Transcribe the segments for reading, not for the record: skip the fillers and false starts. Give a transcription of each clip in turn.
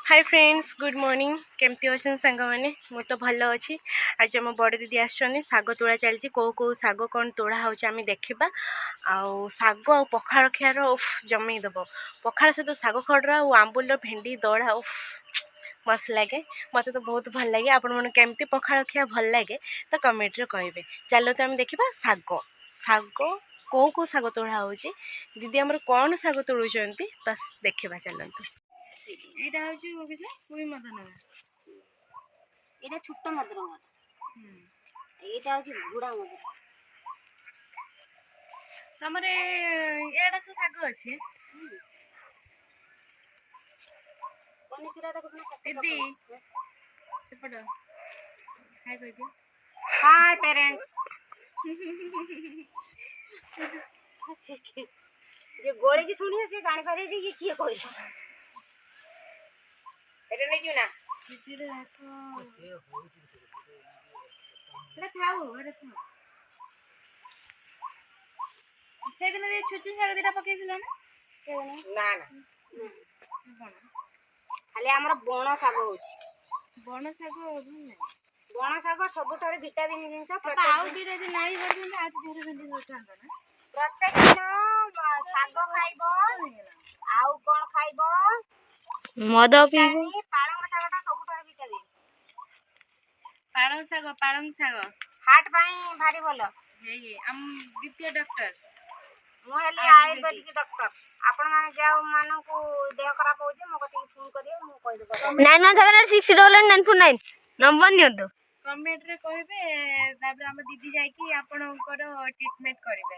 hi friends good morning केमती अच्छे सांग मैंने मु तो भल अच्छी आज आम बड़ दीदी आसने शाग तोड़ा चलती कौ कौ शाग कौन तोड़ा होमें देखा आउ शाग आ पखाड़ खियार उफ जमीदेव पखाड़ सहित शाग खड़ा और आंबुल भेंडी दड़ा उफ मस्त लगे मत तो बहुत भल लगे आपण केमती पखाड़ खिया भल लगे तो कमेंट रे कहे चलो तो आम देखा शाग शाग कौ कौ शाग तोड़ा हो दीदी आमर कौन शाग तोड़ुंट बस देखा चलते এইটা হচ্ছে ওকে পুই মদনগা এটা ছোট মদনগা এইটা হচ্ছে বুড়া মদনগা তমরে এডা সব শাগ আছে কোন কিরাটা কোন দিদি সেপট হাই কই দিও হাই প্যারেন্টস যে গোড়ে কি শুনি সে জানি পারে যে কি কি কইছে এটা নেই না দিদি রাখো এটা খাও এটা খাও সেদিন যে ছুচু শাগ দিটা পকাইছিল না না না খালি আমার বণ শাগ হচ্ছে বণ শাগ ভাল নাই বণ শাগ ସବୁଠାରୁ ভিটামিন ଜିନିଷ ଆଉ ଦିଟା ଯଦି ନାଇଁ କରୁଛନ୍ତି ଆଉ ଧୀରେ ଧୀରେ ହୋଇଥାନ୍ତା ନା ପ୍ରତ୍ୟେକ ଦିନ ଶାଗ ଖାଇବ ଆଉ କଣ ଖାଇବ ମଦ ପିଇବ ପାଳଙ୍ଗ ଶାଗଟା ସବୁଠାରୁ ଭିଟାମିନ ପାଳଙ୍ଗ ଶାଗ ହାର୍ଟ ପାଇଁ ଭାରି ଭଲ ହେଇ ଆମ ଦ୍ୱିତୀୟ ଡକ୍ଟର ମୁଁ ହେଲି ଆୟୁର୍ବେଦିକ ଡକ୍ଟର ଆପଣ ମାନେ ଯାଉ ମାନଙ୍କୁ ଦେହ ଖରାପ ହଉଛି ମୋ କତିକି ଫୋନ କରିବେ ମୁଁ କହିଦେବି 9178694949 ନମ୍ବର ନିଅନ୍ତୁ କମେଣ୍ଟ ରେ କହିବେ ତାପରେ ଆମ ଦିଦି ଯାଇକି ଆପଣଙ୍କର ଟ୍ରିଟମେଣ୍ଟ କରିବେ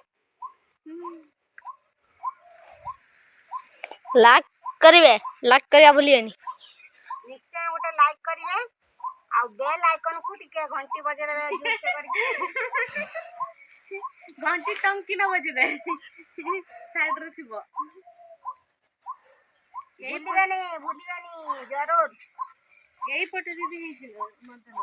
ଲାଇକ୍ କରିବେ ଲାଇକ୍ କରିବା ଭୁଲିବେନି ନିଶ୍ଚୟ ଗୋଟେ ଲାଇକ୍ କରିବେ ଆଉ ବେଲ୍ ଆଇକନ୍ କୁ ଟିକେ ଘଣ୍ଟି ବଜେଇବେ ଜୋରସେ କରିକି घंटी टंकी न बजे साइड रे थिबो भूलिबानी जरूर यही फोटो दीदी हिजिलो मदन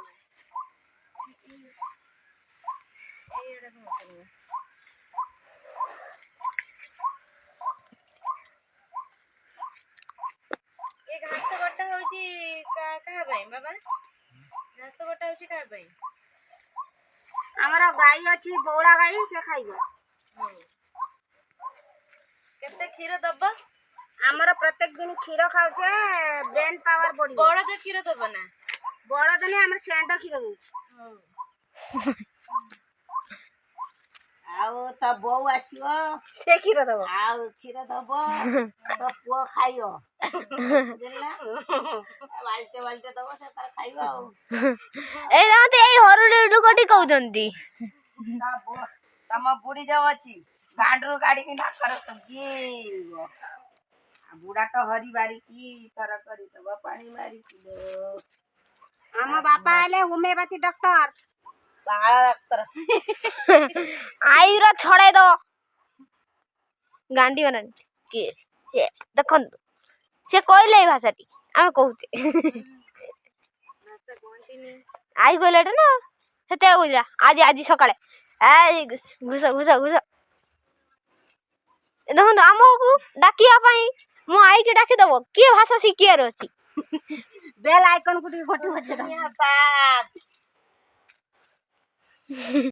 ए घास गोटा होची का भाई बाबा घास गोटा होची का भाई हमारा गाय अच्छी बौड़ा गाय से खाइबो केते क्षीर दबा हमारा प्रत्येक दिन क्षीर खाउछे ब्रेन पावर बॉडी बड़ दे क्षीर दबा ना बड़ दने हमर सेंड क्षीर दउ आउ त बौ आसीबो से क्षीर दबो आउ क्षीर दबो तो पुओ खाइयो देला वालते दबो से तार खाइबो ए राते ए हरडे कोठी कहउजंती तम बुढ़ी जाओ अच्छी गांडरू गाड़ी की ना कर सकीबो बुढ़ा तो हरी बारी की तर करी दबो पानी मारी किलो हम बापा आले होमियोपैथी डॉक्टर बांगला डॉक्टर आईरा छड़ाई दो गांडी बना के से देखन से कहले ए भाषाटी हम कहते आई कहले ना सेते कहला आज सकाळे आई घुसा घुसा घुसा देखो आमको डाकिया पाई मो आई के डाकी दबो के भाषा सिकियार अछि बेल आइकन को घोटी बजे